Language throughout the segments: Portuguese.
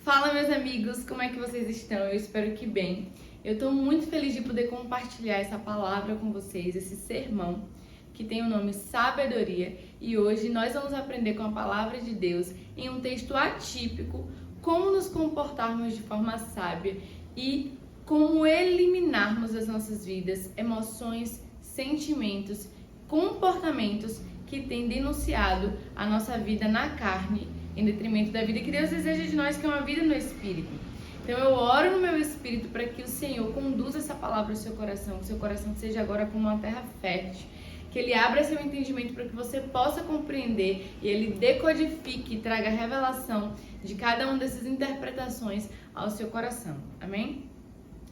Fala, meus amigos, como é que vocês estão? Eu espero que bem. Eu estou muito feliz de poder compartilhar essa palavra com vocês, esse sermão que tem o nome Sabedoria, e hoje nós vamos aprender com a palavra de Deus em um texto atípico como nos comportarmos de forma sábia e como eliminarmos das nossas vidas emoções, sentimentos, comportamentos que têm denunciado a nossa vida na carne em detrimento da vida que Deus deseja de nós, que é uma vida no Espírito. Então eu oro no meu Espírito para que o Senhor conduza essa palavra ao seu coração, que seu coração seja agora como uma terra fértil, que Ele abra seu entendimento para que você possa compreender e Ele decodifique e traga revelação de cada uma dessas interpretações ao seu coração. Amém?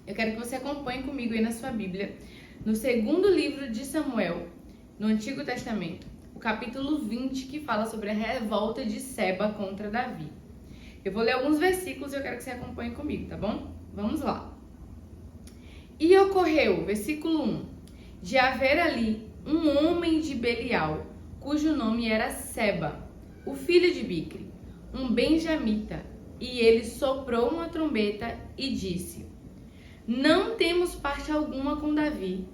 Eu quero que você acompanhe comigo aí na sua Bíblia, no segundo livro de Samuel, no Antigo Testamento, o capítulo 20, que fala sobre a revolta de Seba contra Davi. Eu vou ler alguns versículos e eu quero que você acompanhe comigo, tá bom? Vamos lá. E ocorreu, versículo 1, de haver ali um homem de Belial, cujo nome era Seba, o filho de Bicri, um benjamita, e ele soprou uma trombeta e disse: não temos parte alguma com Davi,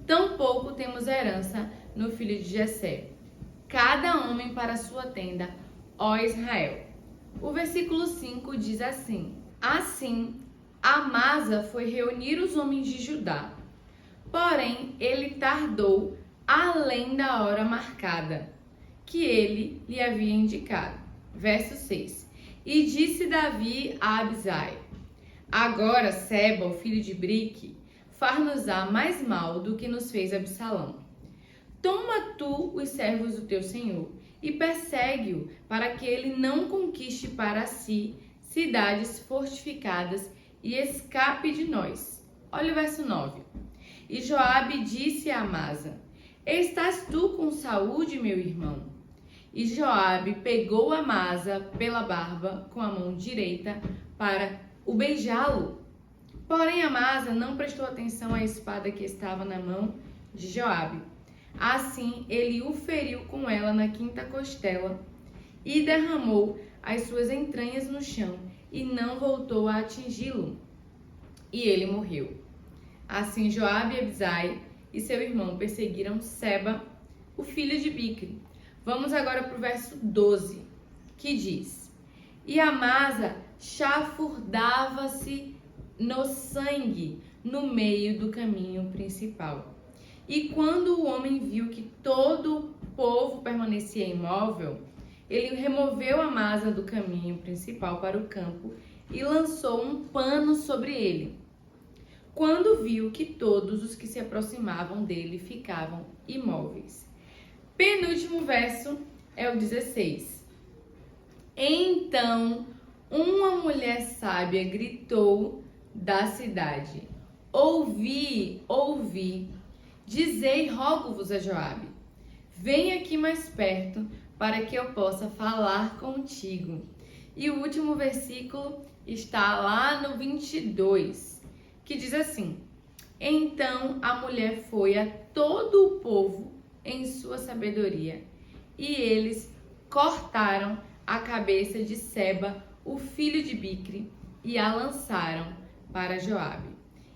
tampouco temos herança no filho de Jessé. Cada homem para sua tenda, ó Israel. O versículo 5 diz assim: assim, Amasa foi reunir os homens de Judá, porém ele tardou além da hora marcada, que ele lhe havia indicado. Verso 6. E disse Davi a Abisai: agora Seba, o filho de Brique, far-nos-á mais mal do que nos fez Absalão. Toma tu os servos do teu senhor e persegue-o, para que ele não conquiste para si cidades fortificadas e escape de nós. Olha o verso 9. E Joabe disse a Amasa: estás tu com saúde, meu irmão? E Joabe pegou Amasa pela barba com a mão direita para o beijá-lo. Porém Amasa não prestou atenção à espada que estava na mão de Joabe. Assim ele o feriu com ela na quinta costela e derramou as suas entranhas no chão e não voltou a atingi-lo. E ele morreu. Assim Joabe e Abisai e seu irmão perseguiram Seba, o filho de Bicri. Vamos agora para o verso 12, que diz: e Amasa chafurdava-se no sangue no meio do caminho principal. E quando o homem viu que todo o povo permanecia imóvel, ele removeu Amasa do caminho principal para o campo e lançou um pano sobre ele. Quando viu que todos os que se aproximavam dele ficavam imóveis. Penúltimo verso é o 16. Então uma mulher sábia gritou da cidade: ouvi, ouvi. Dizei, rogo-vos a Joabe: venha aqui mais perto, para que eu possa falar contigo. E o último versículo está lá no 22, que diz assim: então a mulher foi a todo o povo em sua sabedoria, e eles cortaram a cabeça de Seba, o filho de Bicri, e a lançaram para Joabe.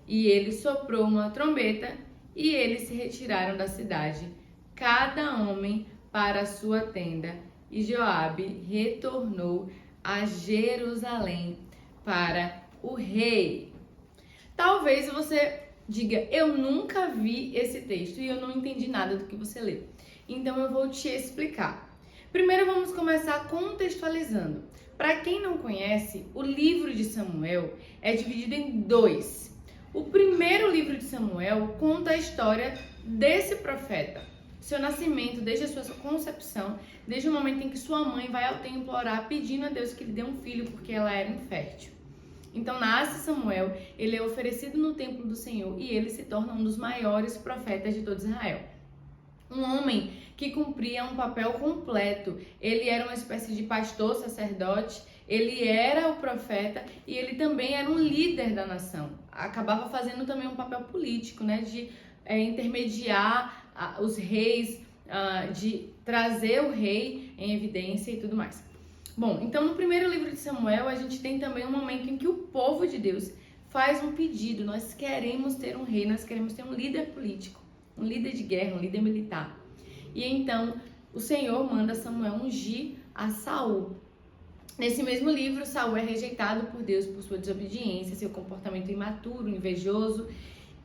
E ele soprou uma trombeta, e eles se retiraram da cidade, cada homem para a sua tenda, e Joabe retornou a Jerusalém para o rei. Talvez você diga: eu nunca vi esse texto e eu não entendi nada do que você leu. Então eu vou te explicar. Primeiro vamos começar contextualizando. Para quem não conhece, o livro de Samuel é dividido em dois. O primeiro livro de Samuel conta a história desse profeta, seu nascimento, desde a sua concepção, desde o momento em que sua mãe vai ao templo orar pedindo a Deus que lhe dê um filho porque ela era infértil. Então nasce Samuel, ele é oferecido no templo do Senhor e ele se torna um dos maiores profetas de todo Israel. Um homem que cumpria um papel completo. Ele era uma espécie de pastor, sacerdote, ele era o profeta e ele também era um líder da nação. Acabava fazendo também um papel político, né, de intermediar os reis, de trazer o rei em evidência e tudo mais. Bom, então no primeiro livro de Samuel, a gente tem também um momento em que o povo de Deus faz um pedido. Nós queremos ter um rei, nós queremos ter um líder político, um líder de guerra, um líder militar. E então o Senhor manda Samuel ungir a Saul. Nesse mesmo livro, Saul é rejeitado por Deus por sua desobediência, seu comportamento imaturo, invejoso.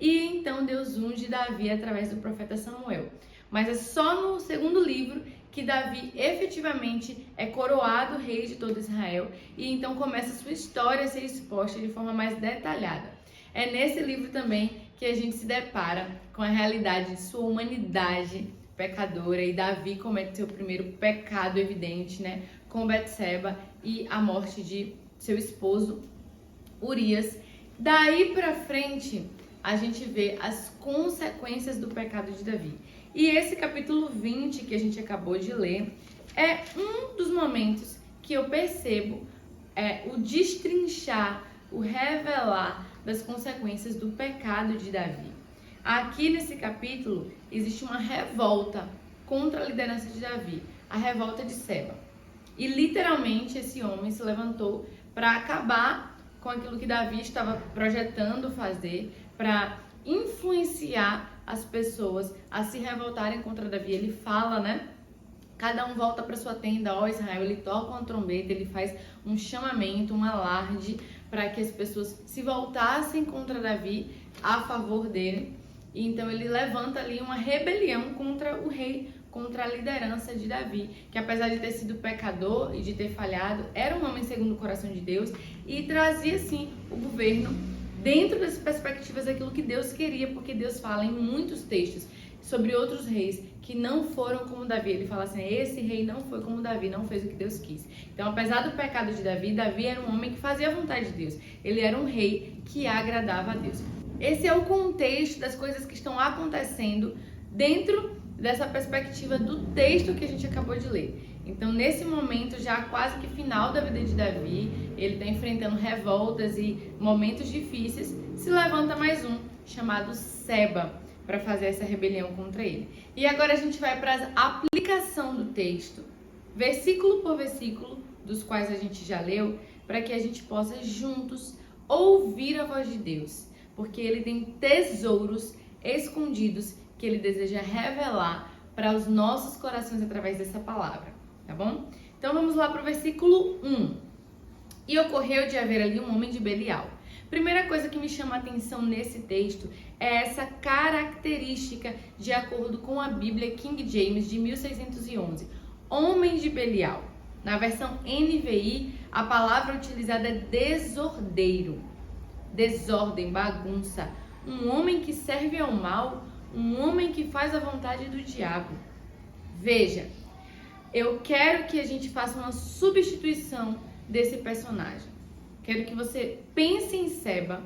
E então Deus unge Davi através do profeta Samuel. Mas é só no segundo livro que Davi efetivamente é coroado rei de todo Israel. E então começa a sua história a ser exposta de forma mais detalhada. É nesse livro também que a gente se depara com a realidade de sua humanidade pecadora. E Davi comete seu primeiro pecado evidente, né? Com Betseba e a morte de seu esposo Urias. Daí pra frente, a gente vê as consequências do pecado de Davi. E esse capítulo 20 que a gente acabou de ler é um dos momentos que eu percebo o destrinchar, o revelar das consequências do pecado de Davi. Aqui nesse capítulo existe uma revolta contra a liderança de Davi, a revolta de Seba. E literalmente esse homem se levantou para acabar com aquilo que Davi estava projetando fazer, para influenciar as pessoas a se revoltarem contra Davi. Ele fala, né? Cada um volta para sua tenda, ó Israel. Ele toca uma trombeta, ele faz um chamamento, um alarde para que as pessoas se voltassem contra Davi a favor dele. E então ele levanta ali uma rebelião contra o rei, contra a liderança de Davi, que apesar de ter sido pecador e de ter falhado, era um homem segundo o coração de Deus e trazia sim o governo dentro das perspectivas daquilo que Deus queria, porque Deus fala em muitos textos sobre outros reis que não foram como Davi. Ele fala assim, esse rei não foi como Davi, não fez o que Deus quis. Então, apesar do pecado de Davi, Davi era um homem que fazia a vontade de Deus. Ele era um rei que agradava a Deus. Esse é o contexto das coisas que estão acontecendo dentro dessa perspectiva do texto que a gente acabou de ler. Então, nesse momento, já quase que final da vida de Davi, ele está enfrentando revoltas e momentos difíceis, se levanta mais um, chamado Seba, para fazer essa rebelião contra ele. E agora a gente vai para a aplicação do texto, versículo por versículo, dos quais a gente já leu, para que a gente possa juntos ouvir a voz de Deus, porque ele tem tesouros escondidos que ele deseja revelar para os nossos corações através dessa palavra, tá bom? Então vamos lá para o versículo 1. E ocorreu de haver ali um homem de Belial. Primeira coisa que me chama a atenção nesse texto é essa característica de acordo com a Bíblia King James de 1611. Homem de Belial. Na versão NVI, a palavra utilizada é desordeiro. Desordem, bagunça. Um homem que serve ao mal, um homem que faz a vontade do diabo. Veja, eu quero que a gente faça uma substituição desse personagem. Quero que você pense em Seba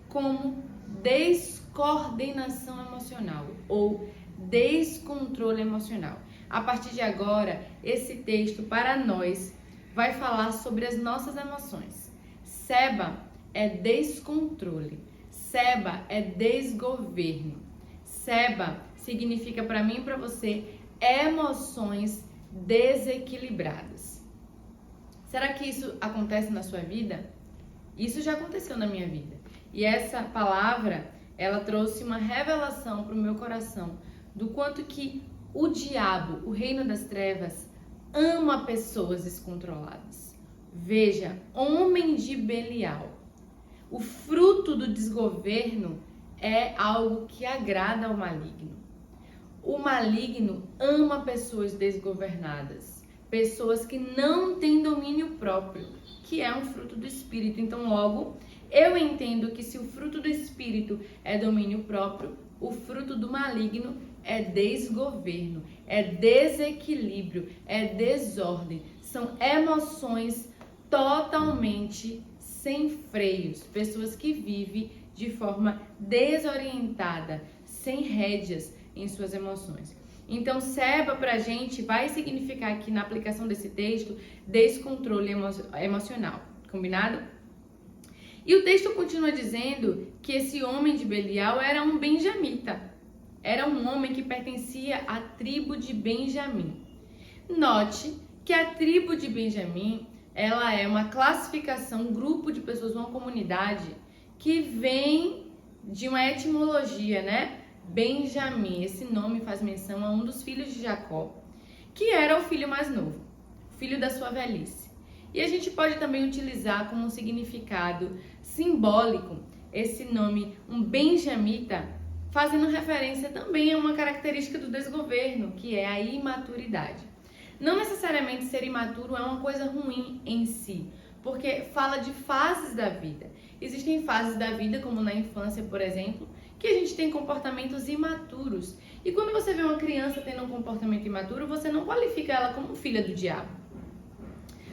como descoordenação emocional ou descontrole emocional. A partir de agora, esse texto para nós vai falar sobre as nossas emoções. Seba é descontrole. Seba é desgoverno. Seba significa para mim e para você emoções desequilibradas. Será que isso acontece na sua vida? Isso já aconteceu na minha vida. E essa palavra, ela trouxe uma revelação para o meu coração do quanto que o diabo, o reino das trevas, ama pessoas descontroladas. Veja, homem de Belial. O fruto do desgoverno é algo que agrada ao maligno. O maligno ama pessoas desgovernadas, pessoas que não têm domínio próprio, que é um fruto do Espírito. Então, logo, eu entendo que se o fruto do Espírito é domínio próprio, o fruto do maligno é desgoverno, é desequilíbrio, é desordem. São emoções totalmente sem freios, pessoas que vivem de forma desorientada, sem rédeas em suas emoções. Então, Seba pra gente vai significar aqui na aplicação desse texto descontrole emocional, combinado? E o texto continua dizendo que esse homem de Belial era um benjamita, era um homem que pertencia à tribo de Benjamim. Note que a tribo de Benjamim ela é uma classificação, um grupo de pessoas, uma comunidade que vem de uma etimologia, né? Benjamim, esse nome faz menção a um dos filhos de Jacó, que era o filho mais novo, filho da sua velhice. E a gente pode também utilizar como um significado simbólico esse nome, um benjamita, fazendo referência também a uma característica do desgoverno, que é a imaturidade. Não necessariamente ser imaturo é uma coisa ruim em si, porque fala de fases da vida. Existem fases da vida, como na infância, por exemplo, que a gente tem comportamentos imaturos. E quando você vê uma criança tendo um comportamento imaturo, você não qualifica ela como filha do diabo.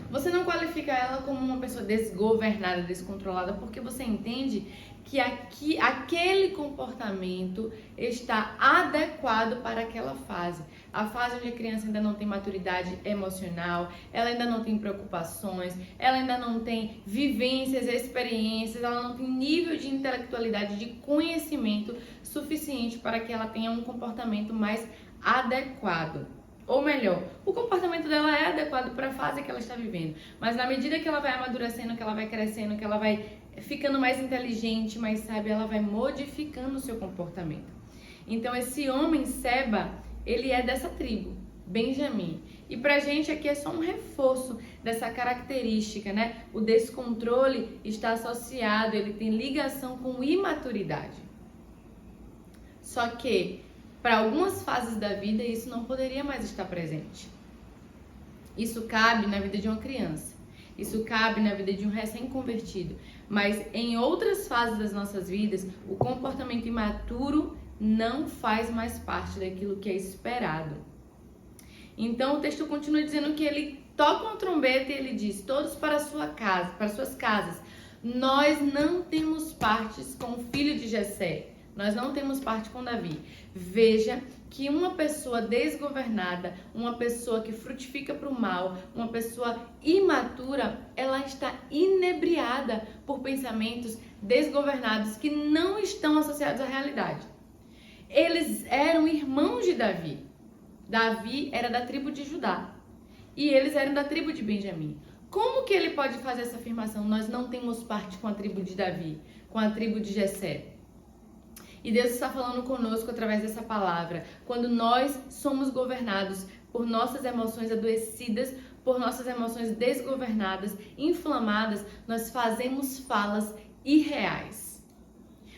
Você não qualifica ela como uma pessoa desgovernada, descontrolada, porque você entende que aquele comportamento está adequado para aquela fase. A fase onde a criança ainda não tem maturidade emocional, ela ainda não tem preocupações, ela ainda não tem vivências, experiências, ela não tem nível de intelectualidade, de conhecimento suficiente para que ela tenha um comportamento mais adequado. Ou melhor, o comportamento dela é adequado para a fase que ela está vivendo. Mas na medida que ela vai amadurecendo, que ela vai crescendo, que ela vai ficando mais inteligente, mais sábia, ela vai modificando o seu comportamento. Então esse homem Seba, ele é dessa tribo, Benjamim. E pra gente aqui é só um reforço dessa característica, né? O descontrole está associado, ele tem ligação com imaturidade. Só que para algumas fases da vida, isso não poderia mais estar presente. Isso cabe na vida de uma criança. Isso cabe na vida de um recém-convertido. Mas em outras fases das nossas vidas, o comportamento imaturo não faz mais parte daquilo que é esperado. Então, o texto continua dizendo que ele toca uma trombeta e ele diz: todos para sua casa, para suas casas. Nós não temos partes com o filho de Jessé. Nós não temos parte com Davi. Veja que uma pessoa desgovernada, uma pessoa que frutifica para o mal, uma pessoa imatura, ela está inebriada por pensamentos desgovernados que não estão associados à realidade. Eles eram irmãos de Davi. Davi era da tribo de Judá e eles eram da tribo de Benjamim. Como que ele pode fazer essa afirmação? Nós não temos parte com a tribo de Davi, com a tribo de Jessé. E Deus está falando conosco através dessa palavra. Quando nós somos governados por nossas emoções adoecidas, por nossas emoções desgovernadas, inflamadas, nós fazemos falas irreais.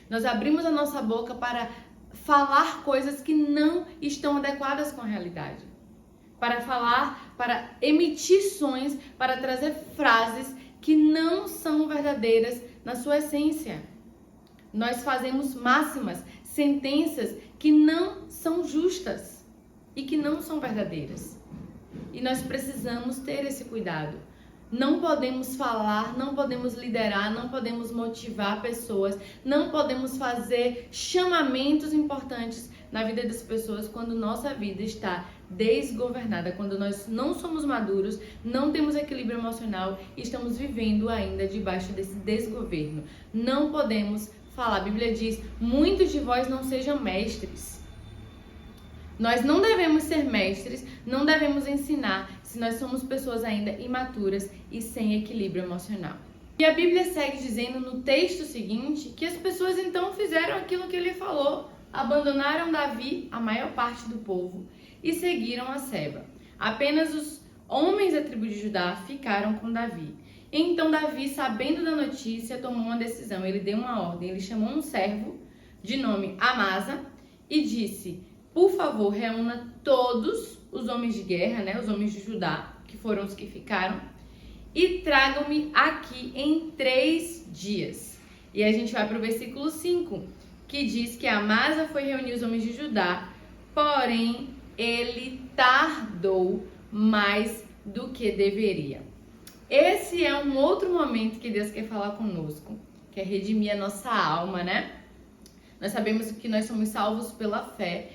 Nós abrimos a nossa boca para falar coisas que não estão adequadas com a realidade. Para falar, para emitir sons, para trazer frases que não são verdadeiras na sua essência. Nós fazemos máximas, sentenças que não são justas e que não são verdadeiras. E nós precisamos ter esse cuidado. Não podemos falar, não podemos liderar, não podemos motivar pessoas, não podemos fazer chamamentos importantes na vida das pessoas quando nossa vida está desgovernada, quando nós não somos maduros, não temos equilíbrio emocional e estamos vivendo ainda debaixo desse desgoverno. Não podemos falar. A Bíblia diz: muitos de vós não sejam mestres. Nós não devemos ser mestres, não devemos ensinar se nós somos pessoas ainda imaturas e sem equilíbrio emocional. E a Bíblia segue dizendo no texto seguinte que as pessoas então fizeram aquilo que ele falou, abandonaram Davi, a maior parte do povo, e seguiram a Seba. Apenas os homens da tribo de Judá ficaram com Davi. Então Davi, sabendo da notícia, tomou uma decisão. Ele deu uma ordem. Ele chamou um servo de nome Amasa e disse: por favor, reúna todos os homens de guerra, né, os homens de Judá, que foram os que ficaram, e tragam-me aqui em 3 dias. E a gente vai para o versículo 5, que diz que Amasa foi reunir os homens de Judá, porém ele tardou mais do que deveria. Esse é um outro momento que Deus quer falar conosco, que é redimir a nossa alma, né? Nós sabemos que nós somos salvos pela fé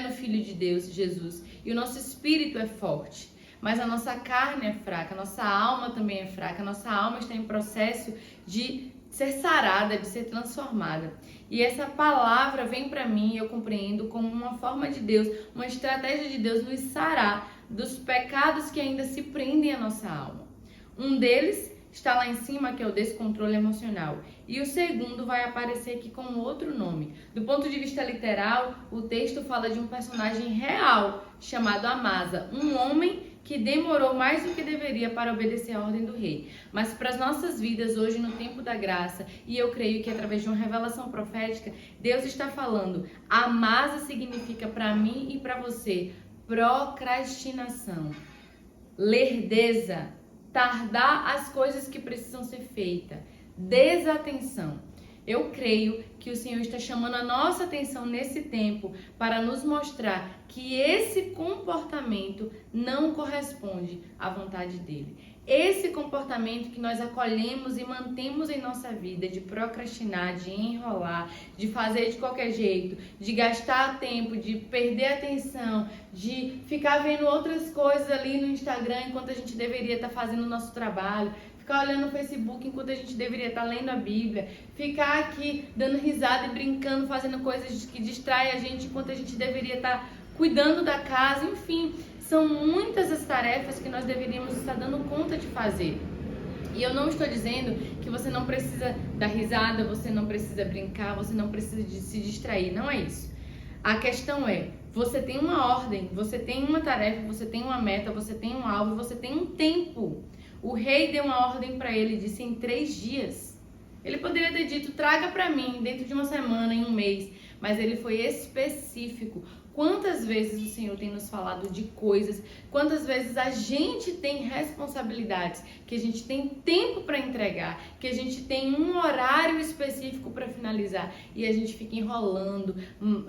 no Filho de Deus, Jesus, e o nosso espírito é forte, mas a nossa carne é fraca, a nossa alma também é fraca, a nossa alma está em processo de ser sarada, de ser transformada. E essa palavra vem para mim, eu compreendo, como uma forma de Deus, uma estratégia de Deus nos sarar dos pecados que ainda se prendem à nossa alma. Um deles está lá em cima, que é o descontrole emocional. E o segundo vai aparecer aqui com outro nome. Do ponto de vista literal, o texto fala de um personagem real chamado Amasa, um homem que demorou mais do que deveria para obedecer a ordem do rei. Mas para as nossas vidas hoje, no tempo da graça, e eu creio que através de uma revelação profética, Deus está falando, Amasa significa para mim e para você procrastinação, lerdeza, tardar as coisas que precisam ser feitas, desatenção. Eu creio que o Senhor está chamando a nossa atenção nesse tempo para nos mostrar que esse comportamento não corresponde à vontade dele. Esse comportamento que nós acolhemos e mantemos em nossa vida, de procrastinar, de enrolar, de fazer de qualquer jeito, de gastar tempo, de perder a atenção, de ficar vendo outras coisas ali no Instagram enquanto a gente deveria estar fazendo o nosso trabalho, ficar olhando no Facebook enquanto a gente deveria estar lendo a Bíblia, ficar aqui dando risada e brincando, fazendo coisas que distraem a gente enquanto a gente deveria estar cuidando da casa, enfim, são muitas as tarefas que nós deveríamos estar dando conta de fazer. E eu não estou dizendo que você não precisa dar risada, você não precisa brincar, você não precisa de se distrair, não é isso. A questão é, você tem uma ordem, você tem uma tarefa, você tem uma meta, você tem um alvo, você tem um tempo. O rei deu uma ordem para ele, disse em 3 dias. Ele poderia ter dito, traga para mim dentro de uma semana, em um mês, mas ele foi específico. Quantas vezes o Senhor tem nos falado de coisas, quantas vezes a gente tem responsabilidades, que a gente tem tempo para entregar, que a gente tem um horário específico para finalizar e a gente fica enrolando,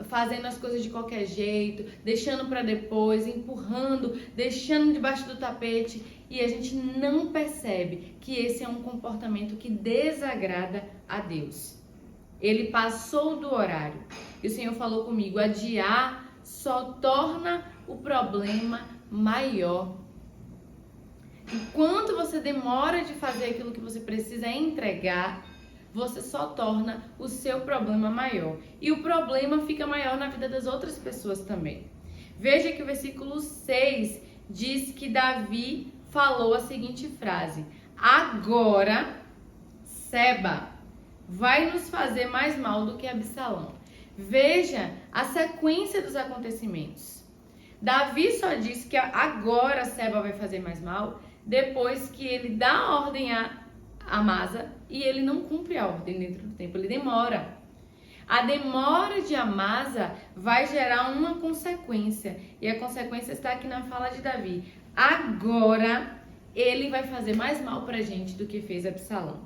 fazendo as coisas de qualquer jeito, deixando para depois, empurrando, deixando debaixo do tapete e a gente não percebe que esse é um comportamento que desagrada a Deus. Ele passou do horário e o Senhor falou comigo, adiar só torna o problema maior. Enquanto você demora de fazer aquilo que você precisa entregar, você só torna o seu problema maior. E o problema fica maior na vida das outras pessoas também. Veja que o versículo 6 diz que Davi falou a seguinte frase: agora Seba vai nos fazer mais mal do que Absalão. Veja a sequência dos acontecimentos. Davi só disse que agora Seba vai fazer mais mal depois que ele dá a ordem a Amasa e ele não cumpre a ordem dentro do tempo, ele demora. A demora de Amasa vai gerar uma consequência e a consequência está aqui na fala de Davi. Agora ele vai fazer mais mal pra gente do que fez Absalão.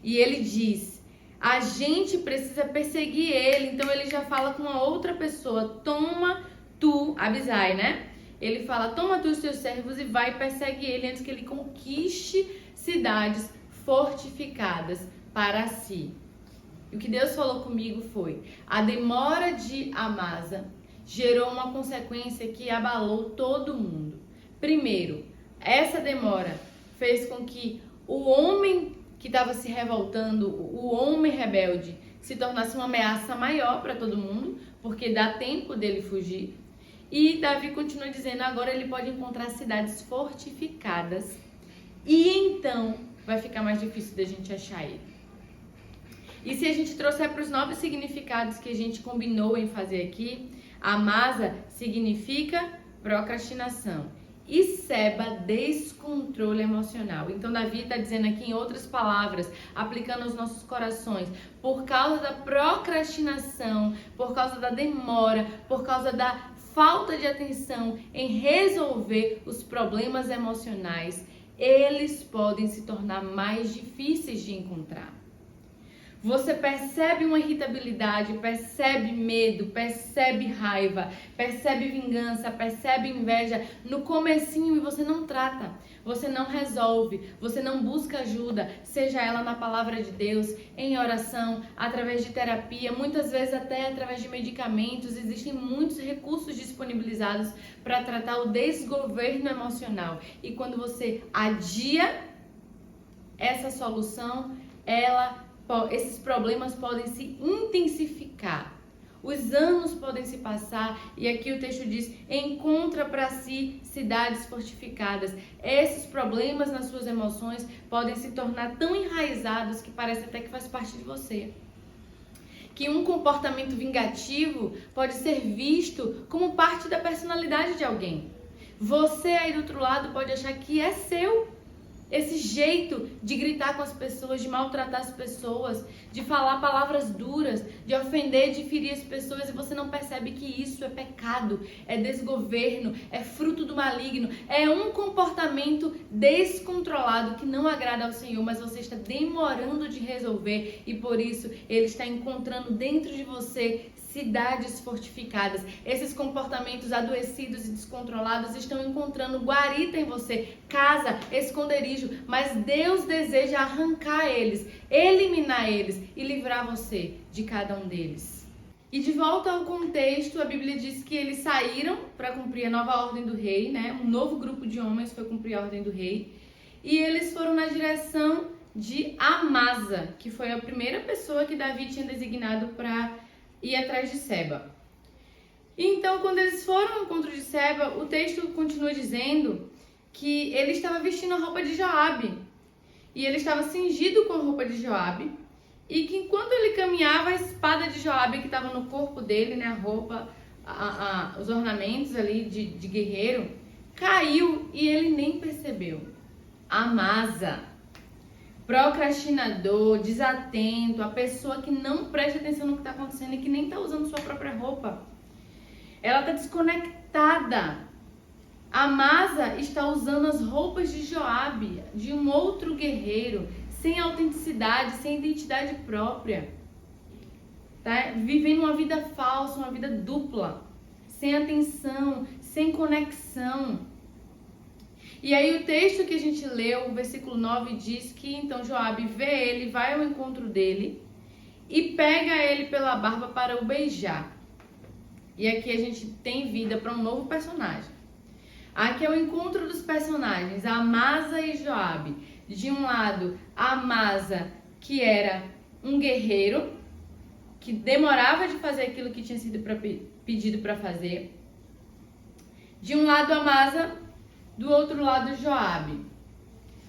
E ele diz, a gente precisa perseguir ele, então ele já fala com uma outra pessoa, toma tu, Abisai, né? Ele fala, toma tu os teus servos e vai e persegue ele antes que ele conquiste cidades fortificadas para si. E o que Deus falou comigo foi, a demora de Amasa gerou uma consequência que abalou todo mundo. Primeiro, essa demora fez com que o homem que estava se revoltando, o homem rebelde, se tornasse uma ameaça maior para todo mundo, porque dá tempo dele fugir. E Davi continua dizendo, agora ele pode encontrar cidades fortificadas e então vai ficar mais difícil da gente achar ele. E se a gente trouxer para os 9 significados que a gente combinou em fazer aqui, Amasa significa procrastinação. E Seba, descontrole emocional. Então Davi está dizendo aqui em outras palavras, aplicando aos nossos corações, por causa da procrastinação, por causa da demora, por causa da falta de atenção em resolver os problemas emocionais, eles podem se tornar mais difíceis de encontrar. Você percebe uma irritabilidade, percebe medo, percebe raiva, percebe vingança, percebe inveja no comecinho e você não trata, você não resolve, você não busca ajuda, seja ela na palavra de Deus, em oração, através de terapia, muitas vezes até através de medicamentos. Existem muitos recursos disponibilizados para tratar o desgoverno emocional. E quando você adia essa solução, esses problemas podem se intensificar. Os anos podem se passar e aqui o texto diz, encontra para si cidades fortificadas. Esses problemas nas suas emoções podem se tornar tão enraizados que parece até que faz parte de você. Que um comportamento vingativo pode ser visto como parte da personalidade de alguém. Você aí do outro lado pode achar que é seu. Esse jeito de gritar com as pessoas, de maltratar as pessoas, de falar palavras duras, de ofender, de ferir as pessoas, e você não percebe que isso é pecado, é desgoverno, é fruto do maligno, é um comportamento descontrolado que não agrada ao Senhor, mas você está demorando de resolver e por isso Ele está encontrando dentro de você cidades fortificadas. Esses comportamentos adoecidos e descontrolados estão encontrando guarita em você, casa, esconderijo, mas Deus deseja arrancar eles, eliminar eles e livrar você de cada um deles. E de volta ao contexto, a Bíblia diz que eles saíram para cumprir a nova ordem do rei, né? Um novo grupo de homens foi cumprir a ordem do rei e eles foram na direção de Amasa, que foi a primeira pessoa que Davi tinha designado para ir atrás de Seba. Então, quando eles foram ao encontro de Seba, o texto continua dizendo que ele estava vestindo a roupa de Joabe. E ele estava cingido com a roupa de Joabe. E que enquanto ele caminhava, a espada de Joabe que estava no corpo dele, né, a roupa, os ornamentos ali de guerreiro, caiu e ele nem percebeu. Amasa. Procrastinador, desatento, a pessoa que não presta atenção no que está acontecendo e que nem está usando sua própria roupa. Ela está desconectada. Amasa está usando as roupas de Joabe, de um outro guerreiro, sem autenticidade, sem identidade própria. Tá? Vivendo uma vida falsa, uma vida dupla, sem atenção, sem conexão. E aí o texto que a gente leu, o versículo 9, diz que então Joabe vê ele, vai ao encontro dele e pega ele pela barba para o beijar. E aqui a gente tem vida para um novo personagem. Aqui é o encontro dos personagens, Amasa e Joabe. De um lado, Amasa, que era um guerreiro, que demorava de fazer aquilo que tinha sido pedido para fazer. De um lado, Amasa, do outro lado, Joabe.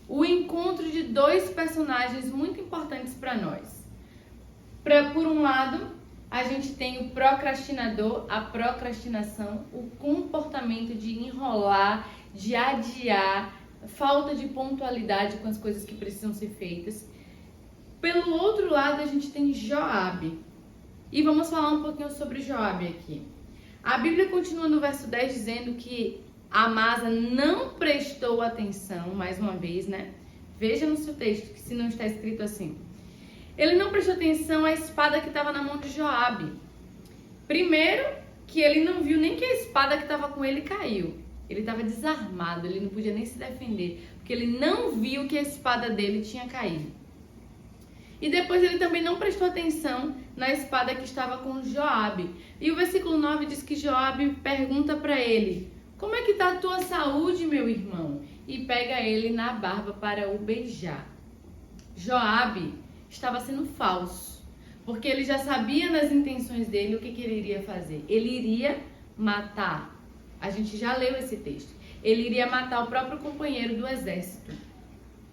O encontro de dois personagens muito importantes para nós. Por um lado, a gente tem o procrastinador, a procrastinação, o comportamento de enrolar, de adiar, falta de pontualidade com as coisas que precisam ser feitas. Pelo outro lado, a gente tem Joabe. E vamos falar um pouquinho sobre Joabe aqui. A Bíblia continua no verso 10 dizendo que Amasa não prestou atenção, mais uma vez, né? Veja no seu texto, que se não está escrito assim. Ele não prestou atenção à espada que estava na mão de Joabe. Primeiro, que ele não viu nem que a espada que estava com ele caiu. Ele estava desarmado, ele não podia nem se defender, porque ele não viu que a espada dele tinha caído. E depois ele também não prestou atenção na espada que estava com Joabe. E o versículo 9 diz que Joabe pergunta para ele: como é que está a tua saúde, meu irmão? E pega ele na barba para o beijar. Joabe estava sendo falso, porque ele já sabia nas intenções dele o que ele iria fazer. Ele iria matar. A gente já leu esse texto. Ele iria matar o próprio companheiro do exército,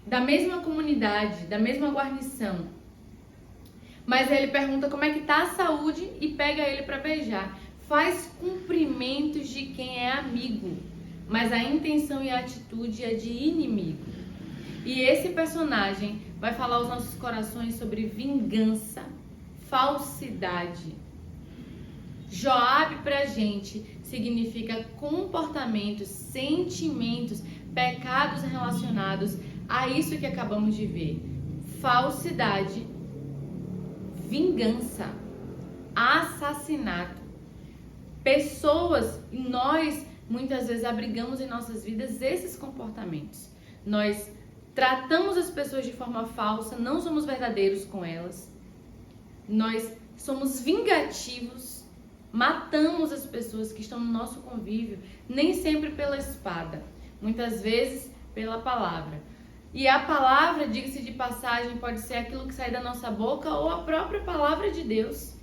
da mesma comunidade, da mesma guarnição. Mas aí ele pergunta como é que está a saúde e pega ele para beijar. Faz cumprimentos de quem é amigo, mas a intenção e a atitude é de inimigo. E esse personagem vai falar aos nossos corações sobre vingança, falsidade. Joabe pra gente significa comportamentos, sentimentos, pecados relacionados a isso que acabamos de ver. Falsidade, vingança, assassinato. Pessoas, nós muitas vezes abrigamos em nossas vidas esses comportamentos. Nós tratamos as pessoas de forma falsa, não somos verdadeiros com elas. Nós somos vingativos, matamos as pessoas que estão no nosso convívio, nem sempre pela espada, muitas vezes pela palavra. E a palavra, diga-se de passagem, pode ser aquilo que sai da nossa boca ou a própria palavra de Deus.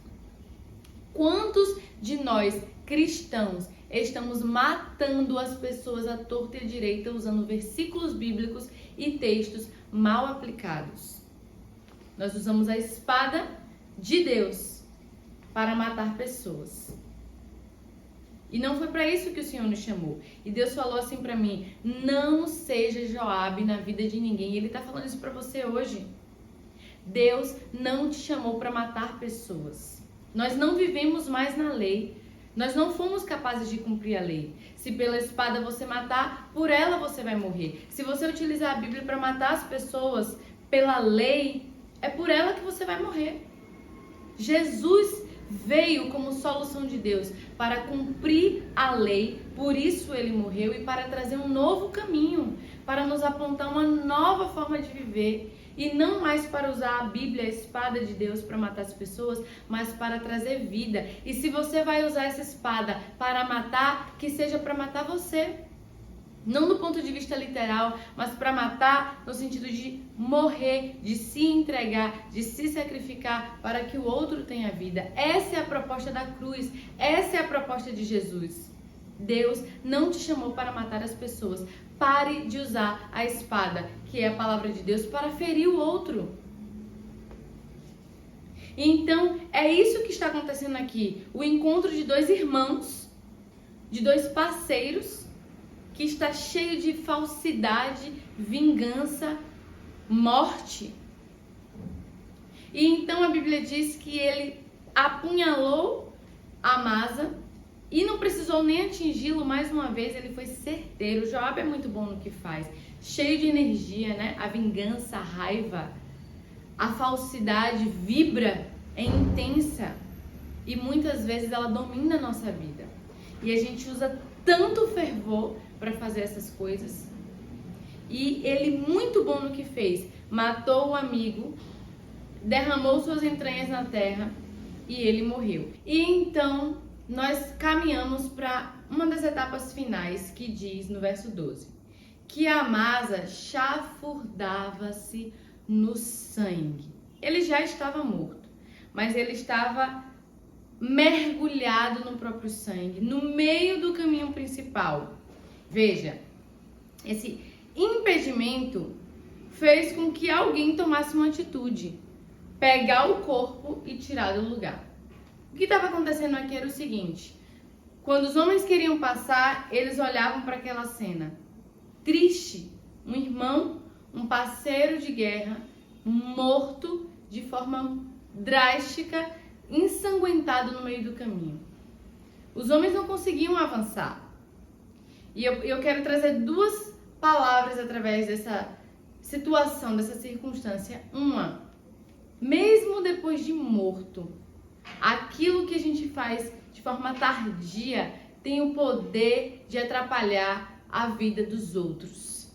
Quantos de nós, cristãos, estamos matando as pessoas à torta e à direita usando versículos bíblicos e textos mal aplicados? Nós usamos a espada de Deus para matar pessoas. E não foi para isso que o Senhor nos chamou. E Deus falou assim para mim: não seja Joabe na vida de ninguém. E Ele está falando isso para você hoje. Deus não te chamou para matar pessoas. Nós não vivemos mais na lei. Nós não fomos capazes de cumprir a lei. Se pela espada você matar, por ela você vai morrer. Se você utilizar a Bíblia para matar as pessoas pela lei, é por ela que você vai morrer. Jesus veio como solução de Deus para cumprir a lei, por isso ele morreu, e para trazer um novo caminho, para nos apontar uma nova forma de viver, e não mais para usar a Bíblia, a espada de Deus, para matar as pessoas, mas para trazer vida. E se você vai usar essa espada para matar, que seja para matar você. Não do ponto de vista literal, mas para matar no sentido de morrer, de se entregar, de se sacrificar para que o outro tenha vida. Essa é a proposta da cruz, essa é a proposta de Jesus. Deus não te chamou para matar as pessoas. Pare de usar a espada, que é a palavra de Deus, para ferir o outro. Então, é isso que está acontecendo aqui. O encontro de dois irmãos, de dois parceiros, que está cheio de falsidade, vingança, morte. E então a Bíblia diz que ele apunhalou Amasa e não precisou nem atingi-lo mais uma vez, ele foi certeiro. Joabe é muito bom no que faz, cheio de energia, né? A vingança, a raiva, a falsidade vibra, é intensa e muitas vezes ela domina a nossa vida. E a gente usa tanto fervor para fazer essas coisas. E ele, muito bom no que fez, matou o amigo, derramou suas entranhas na terra e ele morreu. E então nós caminhamos para uma das etapas finais, que diz no verso 12, que Amasa chafurdava-se no sangue. Ele já estava morto, mas ele estava mergulhado no próprio sangue, no meio do caminho principal. Veja, esse impedimento fez com que alguém tomasse uma atitude, pegar o corpo e tirar do lugar. O que estava acontecendo aqui era o seguinte: quando os homens queriam passar, eles olhavam para aquela cena triste, um irmão, um parceiro de guerra, morto de forma drástica, ensanguentado no meio do caminho. Os homens não conseguiam avançar. E eu quero trazer duas palavras através dessa situação, dessa circunstância. Uma, mesmo depois de morto, aquilo que a gente faz de forma tardia tem o poder de atrapalhar a vida dos outros.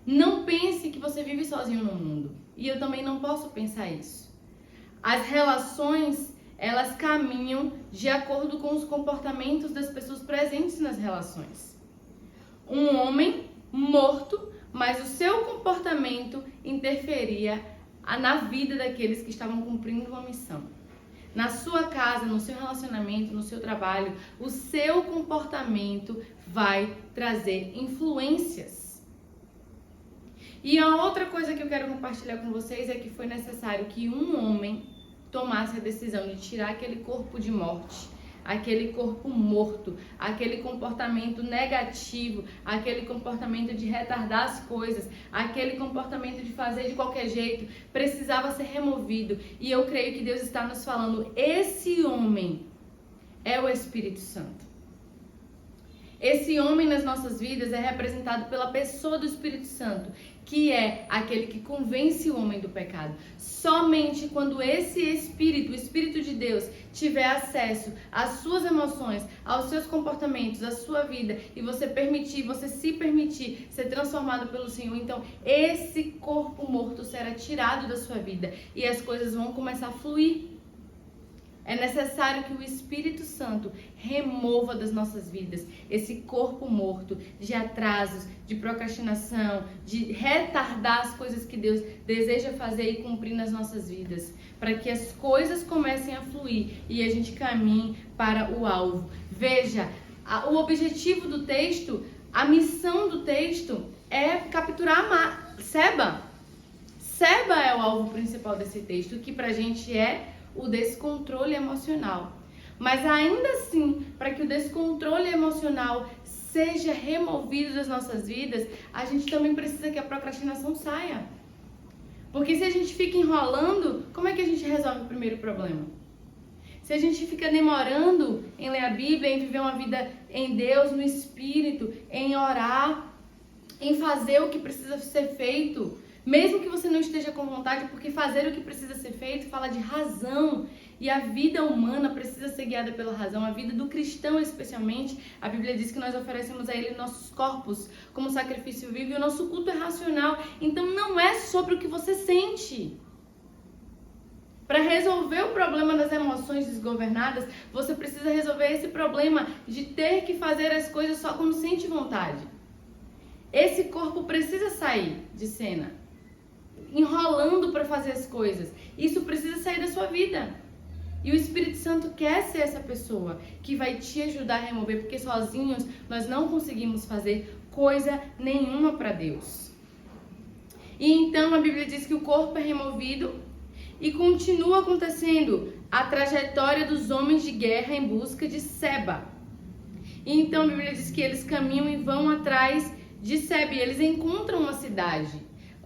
Não pense que você vive sozinho no mundo. E eu também não posso pensar isso. As relações, elas caminham de acordo com os comportamentos das pessoas presentes nas relações. Um homem morto, mas o seu comportamento interferia na vida daqueles que estavam cumprindo uma missão. Na sua casa, no seu relacionamento, no seu trabalho, o seu comportamento vai trazer influências. E a outra coisa que eu quero compartilhar com vocês é que foi necessário que um homem tomasse a decisão de tirar aquele corpo de morte, aquele corpo morto, aquele comportamento negativo, aquele comportamento de retardar as coisas, aquele comportamento de fazer de qualquer jeito, precisava ser removido. E eu creio que Deus está nos falando, esse homem é o Espírito Santo. Esse homem nas nossas vidas é representado pela pessoa do Espírito Santo, que é aquele que convence o homem do pecado. Somente quando esse Espírito, o Espírito de Deus, tiver acesso às suas emoções, aos seus comportamentos, à sua vida, e você se permitir ser transformado pelo Senhor, então esse corpo morto será tirado da sua vida e as coisas vão começar a fluir. É necessário que o Espírito Santo remova das nossas vidas esse corpo morto de atrasos, de procrastinação, de retardar as coisas que Deus deseja fazer e cumprir nas nossas vidas, para que as coisas comecem a fluir e a gente caminhe para o alvo. Veja, o objetivo do texto, a missão do texto é capturar Seba. Seba é o alvo principal desse texto, que pra gente é o descontrole emocional. Mas ainda assim, para que o descontrole emocional seja removido das nossas vidas, a gente também precisa que a procrastinação saia. Porque se a gente fica enrolando, como é que a gente resolve o primeiro problema? Se a gente fica demorando em ler a Bíblia, em viver uma vida em Deus, no Espírito, em orar, em fazer o que precisa ser feito, mesmo que você não esteja com vontade, porque fazer o que precisa ser feito fala de razão. E a vida humana precisa ser guiada pela razão. A vida do cristão, especialmente, a Bíblia diz que nós oferecemos a Ele nossos corpos como sacrifício vivo e o nosso culto é racional. Então não é sobre o que você sente. Para resolver o problema das emoções desgovernadas, você precisa resolver esse problema de ter que fazer as coisas só quando sente vontade. Esse corpo precisa sair de cena, enrolando para fazer as coisas. Isso precisa sair da sua vida. E o Espírito Santo quer ser essa pessoa que vai te ajudar a remover, porque sozinhos nós não conseguimos fazer coisa nenhuma para Deus. E então a Bíblia diz que o corpo é removido e continua acontecendo a trajetória dos homens de guerra em busca de Seba. E então a Bíblia diz que eles caminham e vão atrás de Seba e eles encontram uma cidade.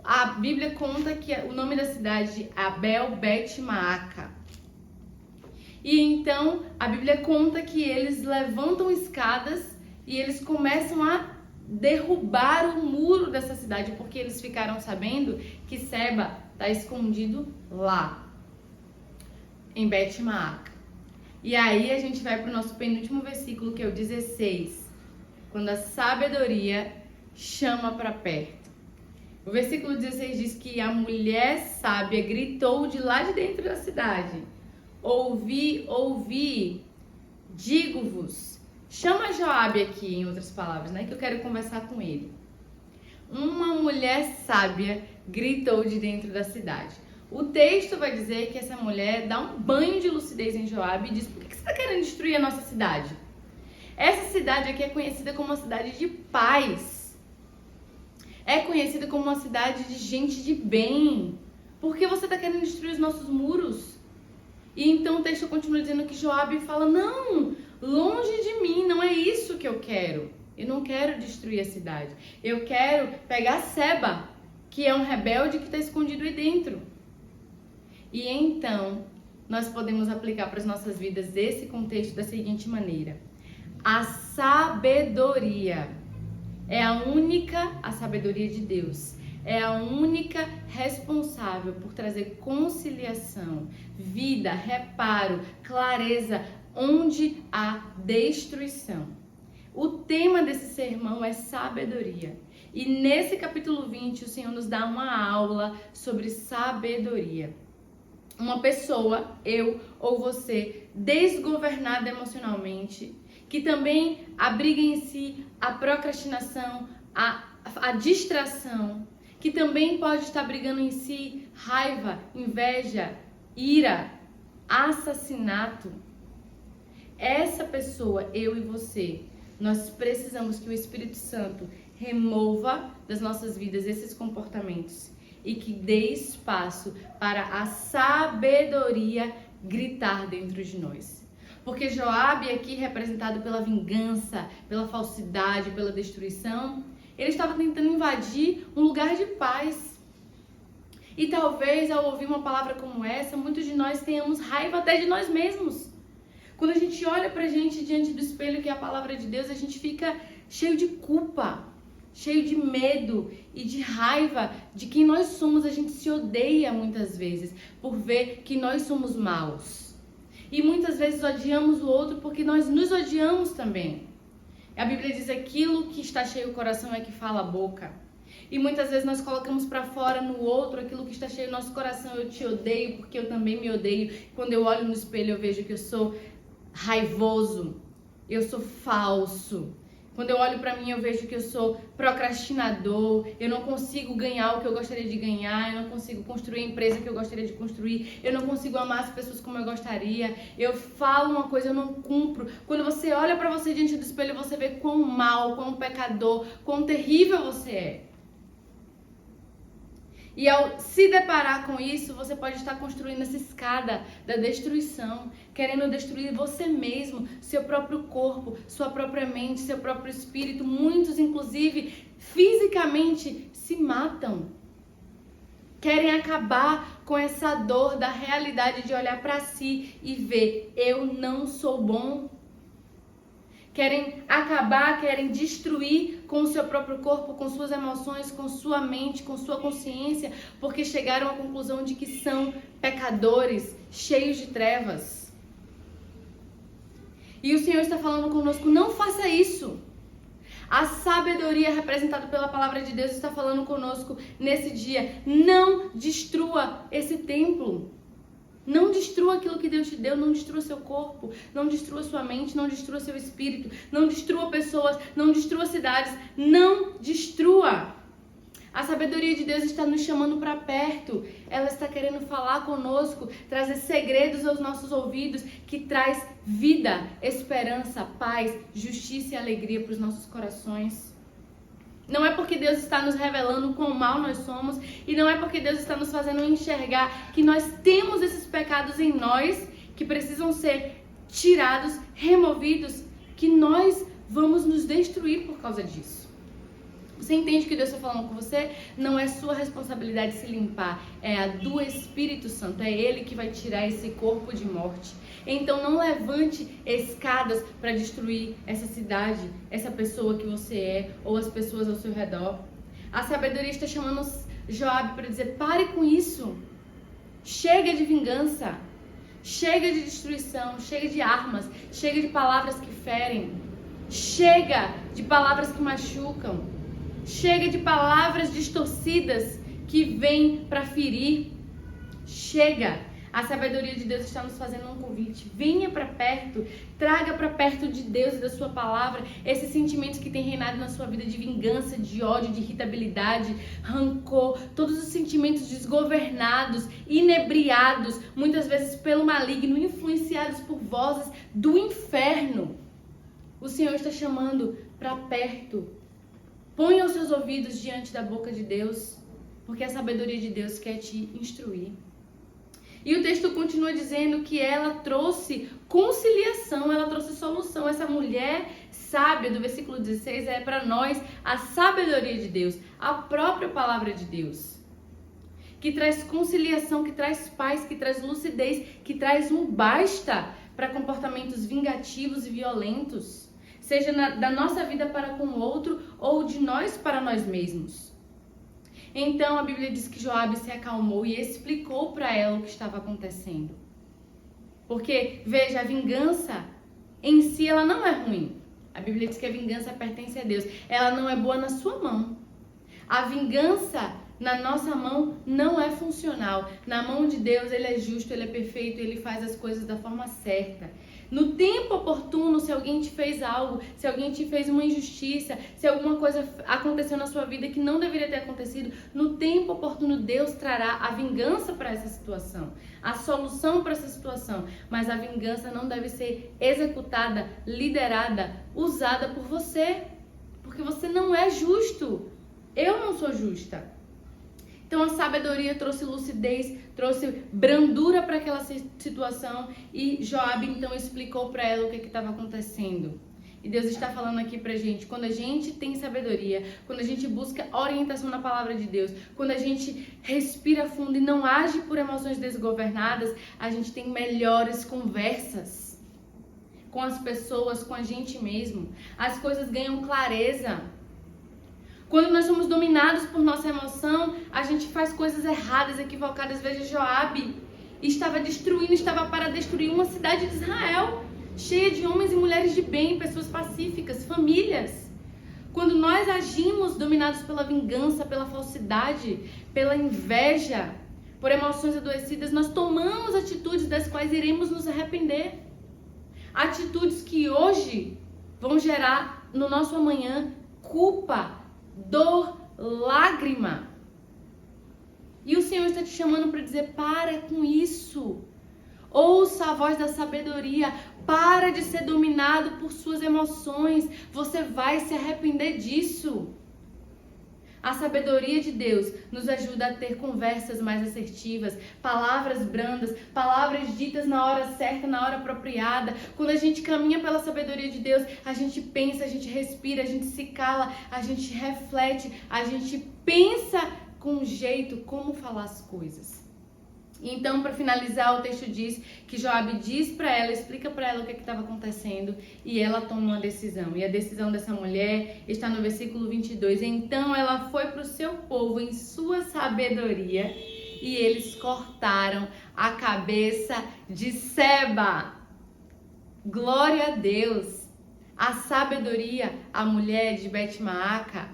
A Bíblia conta que o nome da cidade é Abel Bet-Maaca. E então a Bíblia conta que eles levantam escadas e eles começam a derrubar o muro dessa cidade, porque eles ficaram sabendo que Seba está escondido lá, em Bet-Maaca. E aí a gente vai para o nosso penúltimo versículo, que é o 16, quando a sabedoria chama para perto. O versículo 16 diz que a mulher sábia gritou de lá de dentro da cidade: ouvi, digo-vos. Chama Joabe aqui, em outras palavras, né? Que eu quero conversar com ele. Uma mulher sábia gritou de dentro da cidade. O texto vai dizer que essa mulher dá um banho de lucidez em Joabe e diz: por que você está querendo destruir a nossa cidade? Essa cidade aqui é conhecida como uma cidade de paz. É conhecida como uma cidade de gente de bem. Por que você está querendo destruir os nossos muros? E então o texto continua dizendo que Joabe fala: não, longe de mim, não é isso que eu quero. Eu não quero destruir a cidade. Eu quero pegar Seba, que é um rebelde que está escondido aí dentro. E então nós podemos aplicar para as nossas vidas esse contexto da seguinte maneira: a sabedoria é a sabedoria de Deus, é a única responsável por trazer conciliação, vida, reparo, clareza, onde há destruição. O tema desse sermão é sabedoria. E nesse capítulo 20, o Senhor nos dá uma aula sobre sabedoria. Uma pessoa, eu ou você, desgovernada emocionalmente, que também abriga em si a procrastinação, a distração, que também pode estar abrigando em si raiva, inveja, ira, assassinato. Essa pessoa, eu e você, nós precisamos que o Espírito Santo remova das nossas vidas esses comportamentos e que dê espaço para a sabedoria gritar dentro de nós. Porque Joabe, aqui representado pela vingança, pela falsidade, pela destruição, ele estava tentando invadir um lugar de paz. E talvez ao ouvir uma palavra como essa, muitos de nós tenhamos raiva até de nós mesmos. Quando a gente olha pra gente diante do espelho, que é a palavra de Deus, a gente fica cheio de culpa, cheio de medo e de raiva de quem nós somos. A gente se odeia muitas vezes por ver que nós somos maus. E muitas vezes odiamos o outro porque nós nos odiamos também. A Bíblia diz: aquilo que está cheio o coração é que fala a boca. E muitas vezes nós colocamos para fora no outro aquilo que está cheio no nosso coração. Eu te odeio porque eu também me odeio. Quando eu olho no espelho eu vejo que eu sou raivoso, eu sou falso. Quando eu olho pra mim, eu vejo que eu sou procrastinador, eu não consigo ganhar o que eu gostaria de ganhar, eu não consigo construir a empresa que eu gostaria de construir, eu não consigo amar as pessoas como eu gostaria, eu falo uma coisa, eu não cumpro. Quando você olha pra você diante do espelho, você vê quão mal, quão pecador, quão terrível você é. E ao se deparar com isso, você pode estar construindo essa escada da destruição, querendo destruir você mesmo, seu próprio corpo, sua própria mente, seu próprio espírito. Muitos, inclusive, fisicamente se matam. Querem acabar com essa dor da realidade de olhar para si e ver, eu não sou bom. Querem acabar, querem destruir com o seu próprio corpo, com suas emoções, com sua mente, com sua consciência, porque chegaram à conclusão de que são pecadores, cheios de trevas. E o Senhor está falando conosco, não faça isso. A sabedoria representada pela palavra de Deus está falando conosco nesse dia. Não destrua esse templo. Não destrua aquilo que Deus te deu, não destrua seu corpo, não destrua sua mente, não destrua seu espírito, não destrua pessoas, não destrua cidades, não destrua. A sabedoria de Deus está nos chamando para perto, ela está querendo falar conosco, trazer segredos aos nossos ouvidos, que traz vida, esperança, paz, justiça e alegria para os nossos corações. Não é porque Deus está nos revelando quão mal nós somos e não é porque Deus está nos fazendo enxergar que nós temos esses pecados em nós que precisam ser tirados, removidos, que nós vamos nos destruir por causa disso. Você entende que Deus está falando com você? Não é sua responsabilidade se limpar, é a do Espírito Santo, é Ele que vai tirar esse corpo de morte. Então não levante escadas para destruir essa cidade, essa pessoa que você é ou as pessoas ao seu redor. A sabedoria está chamando Joabe para dizer, pare com isso. Chega de vingança, chega de destruição, chega de armas, chega de palavras que ferem, chega de palavras que machucam, chega de palavras distorcidas que vêm para ferir. Chega. A sabedoria de Deus está nos fazendo um convite. Venha para perto, traga para perto de Deus e da sua palavra esses sentimentos que têm reinado na sua vida de vingança, de ódio, de irritabilidade, rancor, todos os sentimentos desgovernados, inebriados, muitas vezes pelo maligno, influenciados por vozes do inferno. O Senhor está chamando para perto. Ponha os seus ouvidos diante da boca de Deus, porque a sabedoria de Deus quer te instruir. E o texto continua dizendo que ela trouxe conciliação, ela trouxe solução. Essa mulher sábia, do versículo 16, é para nós a sabedoria de Deus, a própria palavra de Deus. Que traz conciliação, que traz paz, que traz lucidez, que traz um basta para comportamentos vingativos e violentos. Seja da nossa vida para com o outro ou de nós para nós mesmos. Então a Bíblia diz que Joabe se acalmou e explicou para ela o que estava acontecendo. Porque, veja, a vingança em si ela não é ruim. A Bíblia diz que a vingança pertence a Deus. Ela não é boa na sua mão. A vingança na nossa mão não é funcional. Na mão de Deus ele é justo, ele é perfeito, ele faz as coisas da forma certa. No tempo oportuno, se alguém te fez algo, se alguém te fez uma injustiça, se alguma coisa aconteceu na sua vida que não deveria ter acontecido, no tempo oportuno Deus trará a vingança para essa situação, a solução para essa situação. Mas a vingança não deve ser executada, liderada, usada por você, porque você não é justo. Eu não sou justa. Então a sabedoria trouxe lucidez, trouxe brandura para aquela situação e Joabe então explicou para ela o que estava acontecendo. E Deus está falando aqui pra gente, quando a gente tem sabedoria, quando a gente busca orientação na palavra de Deus, quando a gente respira fundo e não age por emoções desgovernadas, a gente tem melhores conversas com as pessoas, com a gente mesmo. As coisas ganham clareza. Quando nós somos dominados por nossa emoção, a gente faz coisas erradas, equivocadas. Veja, Joabe estava para destruir uma cidade de Israel, cheia de homens e mulheres de bem, pessoas pacíficas, famílias. Quando nós agimos dominados pela vingança, pela falsidade, pela inveja, por emoções adoecidas, nós tomamos atitudes das quais iremos nos arrepender. Atitudes que hoje vão gerar no nosso amanhã culpa, dor, lágrima. E o Senhor está te chamando para dizer: para com isso. Ouça a voz da sabedoria. Para de ser dominado por suas emoções. Você vai se arrepender disso. A sabedoria de Deus nos ajuda a ter conversas mais assertivas, palavras brandas, palavras ditas na hora certa, na hora apropriada. Quando a gente caminha pela sabedoria de Deus, a gente pensa, a gente respira, a gente se cala, a gente reflete, a gente pensa com jeito como falar as coisas. Então, para finalizar, o texto diz que Joabe diz para ela, explica para ela o que estava acontecendo e ela toma uma decisão. E a decisão dessa mulher está no versículo 22. Então, ela foi para o seu povo em sua sabedoria e eles cortaram a cabeça de Seba. Glória a Deus! A sabedoria, a mulher de Bet-Maaca,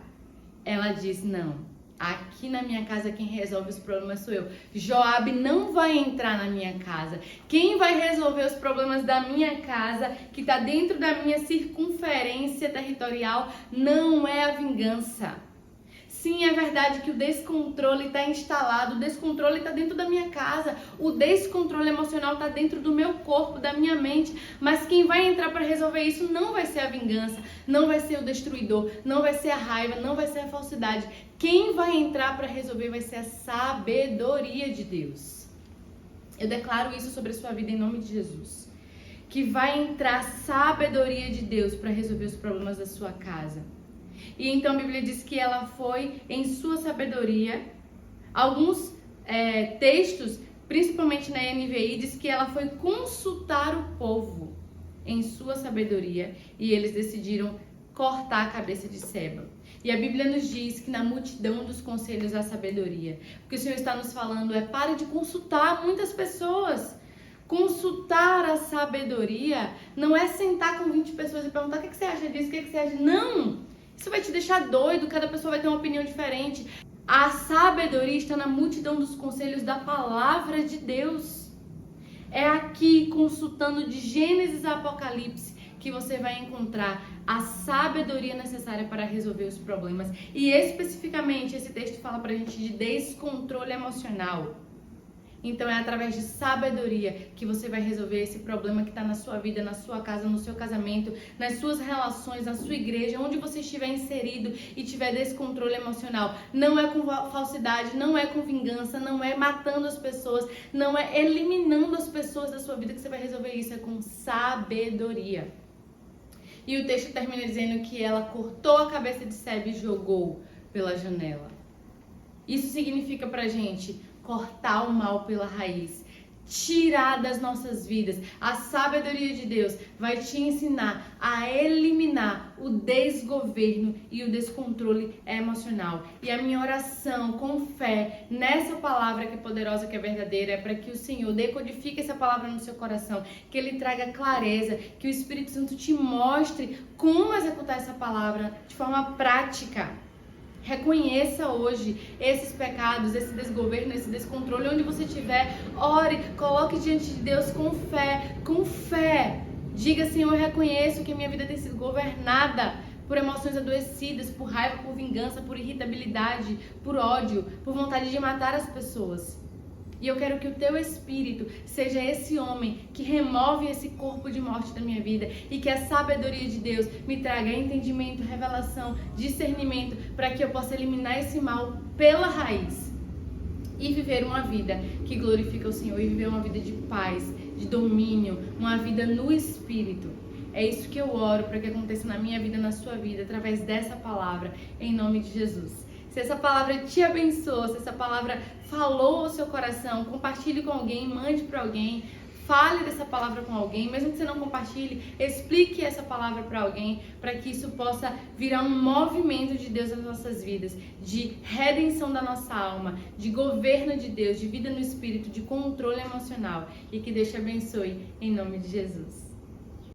ela diz: não. Aqui na minha casa quem resolve os problemas sou eu. Joabe não vai entrar na minha casa. Quem vai resolver os problemas da minha casa, que está dentro da minha circunferência territorial, não é a vingança. Sim, é verdade que o descontrole está instalado, o descontrole está dentro da minha casa, o descontrole emocional está dentro do meu corpo, da minha mente, mas quem vai entrar para resolver isso não vai ser a vingança, não vai ser o destruidor, não vai ser a raiva, não vai ser a falsidade. Quem vai entrar para resolver vai ser a sabedoria de Deus. Eu declaro isso sobre a sua vida em nome de Jesus. Que vai entrar sabedoria de Deus para resolver os problemas da sua casa. E então a Bíblia diz que ela foi em sua sabedoria. Alguns textos, principalmente na NVI, diz que ela foi consultar o povo em sua sabedoria e eles decidiram cortar a cabeça de Seba. E a Bíblia nos diz que na multidão dos conselhos há sabedoria. Porque o Senhor está nos falando, pare de consultar muitas pessoas. Consultar a sabedoria não é sentar com 20 pessoas e perguntar: o que você acha disso, o que você acha? Não! Isso vai te deixar doido, cada pessoa vai ter uma opinião diferente. A sabedoria está na multidão dos conselhos da palavra de Deus. É aqui, consultando de Gênesis a Apocalipse, que você vai encontrar a sabedoria necessária para resolver os problemas. E especificamente, esse texto fala pra gente de descontrole emocional. Então é através de sabedoria que você vai resolver esse problema que está na sua vida, na sua casa, no seu casamento, nas suas relações, na sua igreja, onde você estiver inserido e tiver descontrole emocional. Não é com falsidade, não é com vingança, não é matando as pessoas, não é eliminando as pessoas da sua vida que você vai resolver isso, é com sabedoria. E o texto termina dizendo que ela cortou a cabeça de Seba e jogou pela janela. Isso significa pra gente cortar o mal pela raiz, tirar das nossas vidas. A sabedoria de Deus vai te ensinar a eliminar o desgoverno e o descontrole emocional. E a minha oração com fé nessa palavra que é poderosa, que é verdadeira, é para que o Senhor decodifique essa palavra no seu coração, que Ele traga clareza, que o Espírito Santo te mostre como executar essa palavra de forma prática. Reconheça hoje esses pecados, esse desgoverno, esse descontrole, onde você estiver, ore, coloque diante de Deus com fé, com fé. Diga: Senhor, eu reconheço que a minha vida tem sido governada por emoções adoecidas, por raiva, por vingança, por irritabilidade, por ódio, por vontade de matar as pessoas. E eu quero que o teu Espírito seja esse homem que remove esse corpo de morte da minha vida e que a sabedoria de Deus me traga entendimento, revelação, discernimento para que eu possa eliminar esse mal pela raiz e viver uma vida que glorifica o Senhor e viver uma vida de paz, de domínio, uma vida no Espírito. É isso que eu oro para que aconteça na minha vida, na sua vida, através dessa palavra, em nome de Jesus. Se essa palavra te abençoou, se essa palavra falou ao seu coração, compartilhe com alguém, mande para alguém, fale dessa palavra com alguém, mesmo que você não compartilhe, explique essa palavra para alguém, para que isso possa virar um movimento de Deus nas nossas vidas, de redenção da nossa alma, de governo de Deus, de vida no Espírito, de controle emocional, e que Deus te abençoe em nome de Jesus.